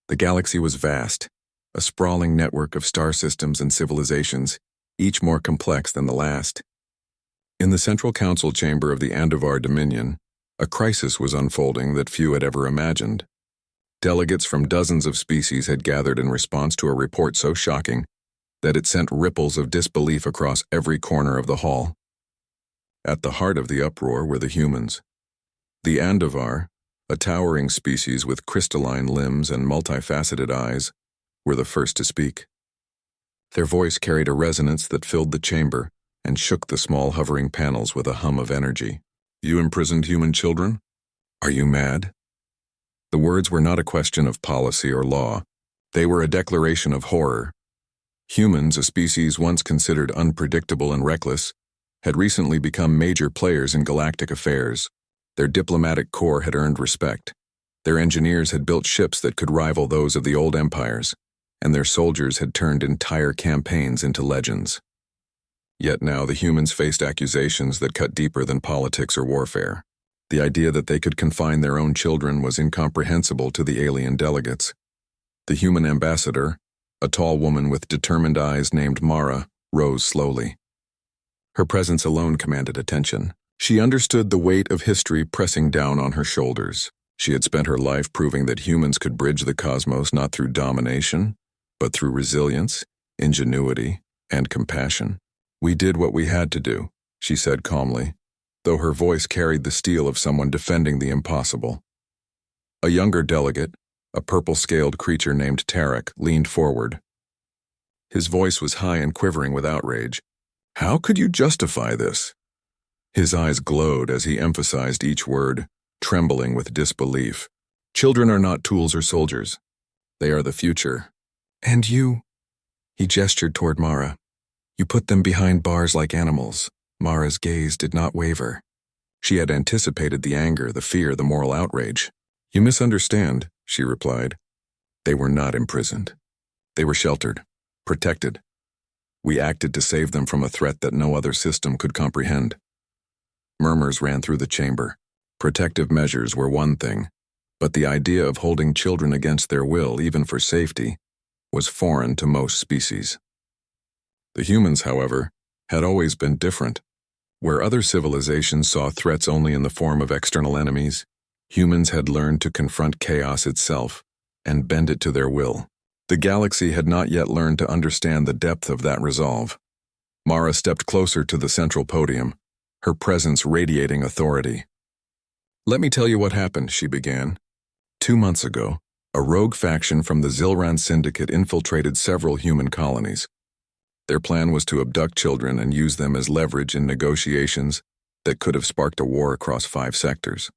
The galaxy was vast, a sprawling network of star systems and civilizations, each more complex than the last. In the central council chamber of the Andavar Dominion, a crisis was unfolding that few had ever imagined. Delegates from dozens of species had gathered in response to a report so shocking that it sent ripples of disbelief across every corner of the hall. At the heart of the uproar were the humans. The Andavar, a towering species with crystalline limbs and multifaceted eyes, were the first to speak. Their voice carried a resonance that filled the chamber and shook the small hovering panels with a hum of energy. "You imprisoned human children? Are you mad?" The words were not a question of policy or law. They were a declaration of horror. Humans, a species once considered unpredictable and reckless, had recently become major players in galactic affairs. Their diplomatic corps had earned respect. Their engineers had built ships that could rival those of the old empires, and their soldiers had turned entire campaigns into legends. Yet now the humans faced accusations that cut deeper than politics or warfare. The idea that they could confine their own children was incomprehensible to the alien delegates. The human ambassador, a tall woman with determined eyes named Mara, rose slowly. Her presence alone commanded attention. She understood the weight of history pressing down on her shoulders. She had spent her life proving that humans could bridge the cosmos not through domination, but through resilience, ingenuity, and compassion. "We did what we had to do," she said calmly, though her voice carried the steel of someone defending the impossible. A younger delegate, a purple-scaled creature named Tarek, leaned forward. His voice was high and quivering with outrage. "How could you justify this?" His eyes glowed as he emphasized each word, trembling with disbelief. "Children are not tools or soldiers. They are the future. And you," he gestured toward Mara, "you put them behind bars like animals." Mara's gaze did not waver. She had anticipated the anger, the fear, the moral outrage. "You misunderstand," she replied. "They were not imprisoned. They were sheltered, protected. We acted to save them from a threat that no other system could comprehend." Murmurs ran through the chamber. Protective measures were one thing, but the idea of holding children against their will, even for safety, was foreign to most species. The humans, however, had always been different. Where other civilizations saw threats only in the form of external enemies, humans had learned to confront chaos itself and bend it to their will. The galaxy had not yet learned to understand the depth of that resolve. Mara stepped closer to the central podium, her presence radiating authority. "Let me tell you what happened," she began. 2 months ago, a rogue faction from the Zilran Syndicate infiltrated several human colonies. Their plan was to abduct children and use them as leverage in negotiations that could have sparked a war across 5 sectors.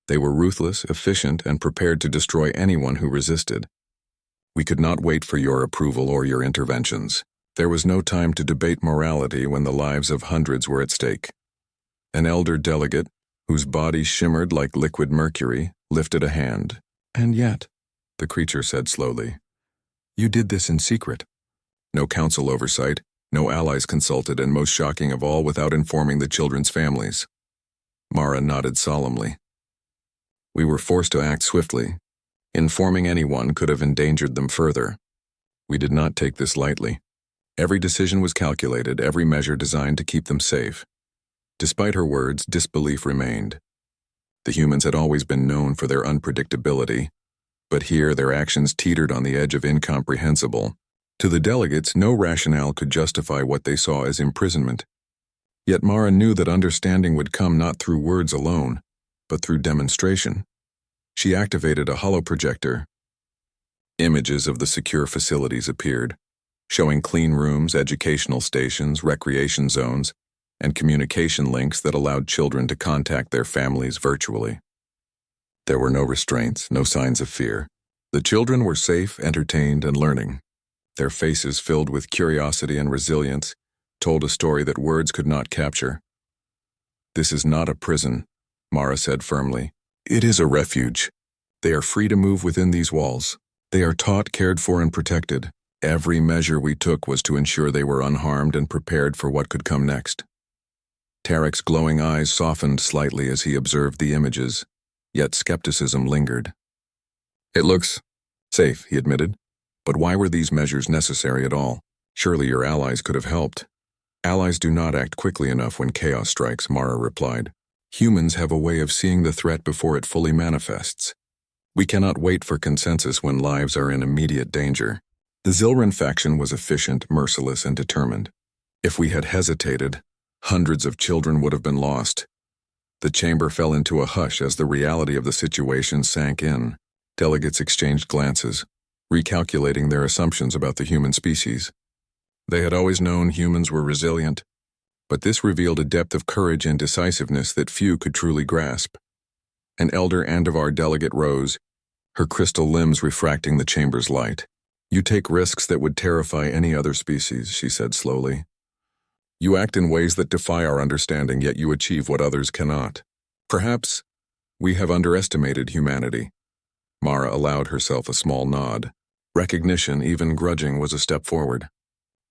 They were ruthless, efficient, and prepared to destroy anyone who resisted. We could not wait for your approval or your interventions. There was no time to debate morality when the lives of hundreds were at stake. An elder delegate, whose body shimmered like liquid mercury, lifted a hand. "And yet," the creature said slowly, "you did this in secret. No council oversight, no allies consulted, and most shocking of all, without informing the children's families." Mara nodded solemnly. "We were forced to act swiftly. Informing anyone could have endangered them further. We did not take this lightly. Every decision was calculated, every measure designed to keep them safe." Despite her words, disbelief remained. The humans had always been known for their unpredictability, but here their actions teetered on the edge of incomprehensible. To the delegates, no rationale could justify what they saw as imprisonment. Yet Mara knew that understanding would come not through words alone, but through demonstration. She activated a holoprojector. Images of the secure facilities appeared, showing clean rooms, educational stations, recreation zones, and communication links that allowed children to contact their families virtually. There were no restraints, no signs of fear. The children were safe, entertained, and learning. Their faces, filled with curiosity and resilience, told a story that words could not capture. "This is not a prison," Mara said firmly. "It is a refuge. They are free to move within these walls. They are taught, cared for, and protected. Every measure we took was to ensure they were unharmed and prepared for what could come next." Tarek's glowing eyes softened slightly as he observed the images, yet skepticism lingered. "It looks Safe, he admitted. But why were these measures necessary at all? Surely your allies could have helped. Allies do not act quickly enough when chaos strikes, Mara replied. Humans have a way of seeing the threat before it fully manifests. We cannot wait for consensus when lives are in immediate danger. The Zilran faction was efficient, merciless, and determined. If we had hesitated, hundreds of children would have been lost. The chamber fell into a hush as the reality of the situation sank in. Delegates exchanged glances, recalculating their assumptions about the human species. They had always known humans were resilient, but this revealed a depth of courage and decisiveness that few could truly grasp. An elder Andavar delegate rose, her crystal limbs refracting the chamber's light. You take risks that would terrify any other species, she said slowly. You act in ways that defy our understanding, yet you achieve what others cannot. Perhaps we have underestimated humanity. Mara allowed herself a small nod. Recognition, even grudging, was a step forward.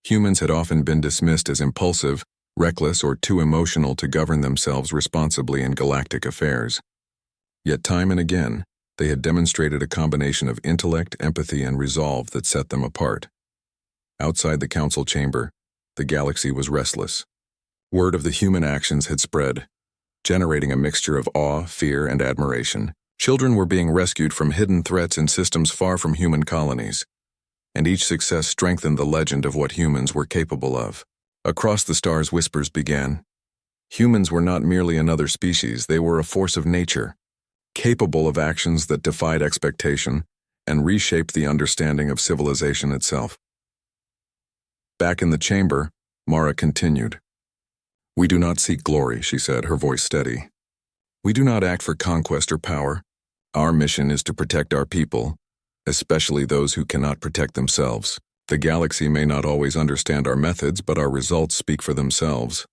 Humans had often been dismissed as impulsive, reckless, or too emotional to govern themselves responsibly in galactic affairs. Yet time and again, they had demonstrated a combination of intellect, empathy, and resolve that set them apart. Outside the council chamber, the galaxy was restless. Word of the human actions had spread, generating a mixture of awe, fear, and admiration. Children were being rescued from hidden threats in systems far from human colonies, and each success strengthened the legend of what humans were capable of. Across the stars, whispers began. Humans were not merely another species, they were a force of nature, capable of actions that defied expectation and reshaped the understanding of civilization itself. Back in the chamber, Mara continued. We do not seek glory, she said, her voice steady. We do not act for conquest or power. Our mission is to protect our people, especially those who cannot protect themselves. The galaxy may not always understand our methods, but our results speak for themselves.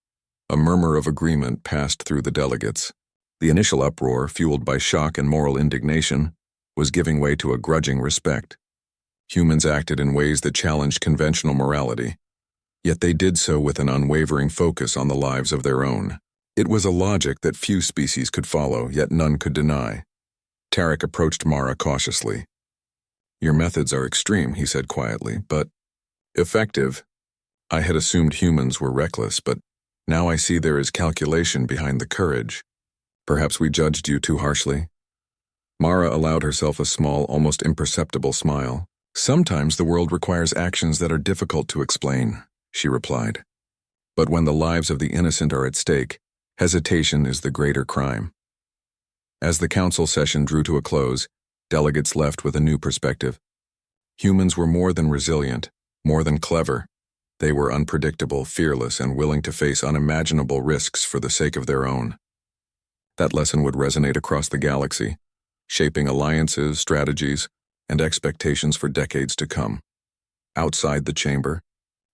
A murmur of agreement passed through the delegates. The initial uproar, fueled by shock and moral indignation, was giving way to a grudging respect. Humans acted in ways that challenged conventional morality, yet they did so with an unwavering focus on the lives of their own. It was a logic that few species could follow, yet none could deny. Tarek approached Mara cautiously. Your methods are extreme, he said quietly, but effective. I had assumed humans were reckless, but now I see there is calculation behind the courage. Perhaps we judged you too harshly. Mara allowed herself a small, almost imperceptible smile. Sometimes the world requires actions that are difficult to explain, she replied. But when the lives of the innocent are at stake, hesitation is the greater crime. As the council session drew to a close, delegates left with a new perspective. Humans were more than resilient, more than clever. They were unpredictable, fearless, and willing to face unimaginable risks for the sake of their own. That lesson would resonate across the galaxy, shaping alliances, strategies, and expectations for decades to come. Outside the chamber,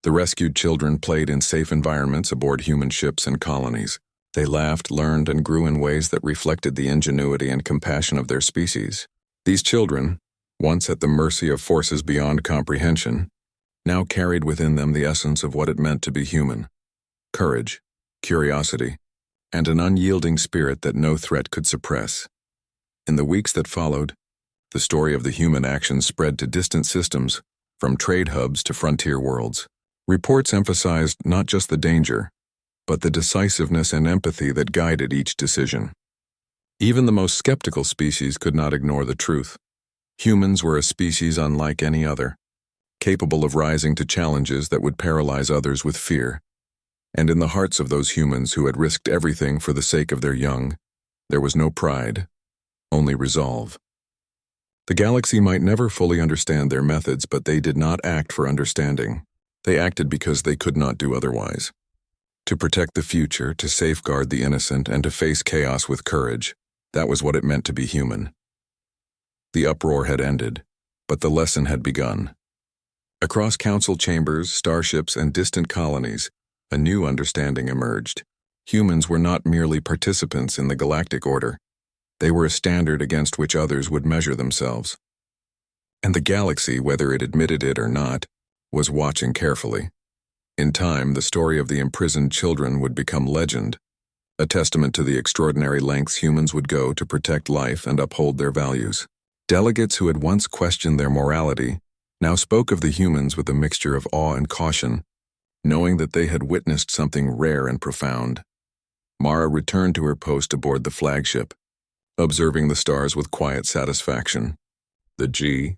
the rescued children played in safe environments aboard human ships and colonies. They laughed, learned, and grew in ways that reflected the ingenuity and compassion of their species. These children, once at the mercy of forces beyond comprehension, now carried within them the essence of what it meant to be human: courage, curiosity, and an unyielding spirit that no threat could suppress. In the weeks that followed, the story of the human actions spread to distant systems, from trade hubs to frontier worlds. Reports emphasized not just the danger, but the decisiveness and empathy that guided each decision. Even the most skeptical species could not ignore the truth. Humans were a species unlike any other, capable of rising to challenges that would paralyze others with fear. And in the hearts of those humans who had risked everything for the sake of their young, there was no pride, only resolve. The galaxy might never fully understand their methods, but they did not act for understanding. They acted because they could not do otherwise. To protect the future, to safeguard the innocent, and to face chaos with courage, that was what it meant to be human. The uproar had ended, but the lesson had begun. Across council chambers, starships, and distant colonies, a new understanding emerged. Humans were not merely participants in the galactic order. They were a standard against which others would measure themselves. And the galaxy, whether it admitted it or not, was watching carefully. In time, the story of the imprisoned children would become legend, a testament to the extraordinary lengths humans would go to protect life and uphold their values. Delegates who had once questioned their morality now spoke of the humans with a mixture of awe and caution, knowing that they had witnessed something rare and profound. Mara returned to her post aboard the flagship, observing the stars with quiet satisfaction. The G,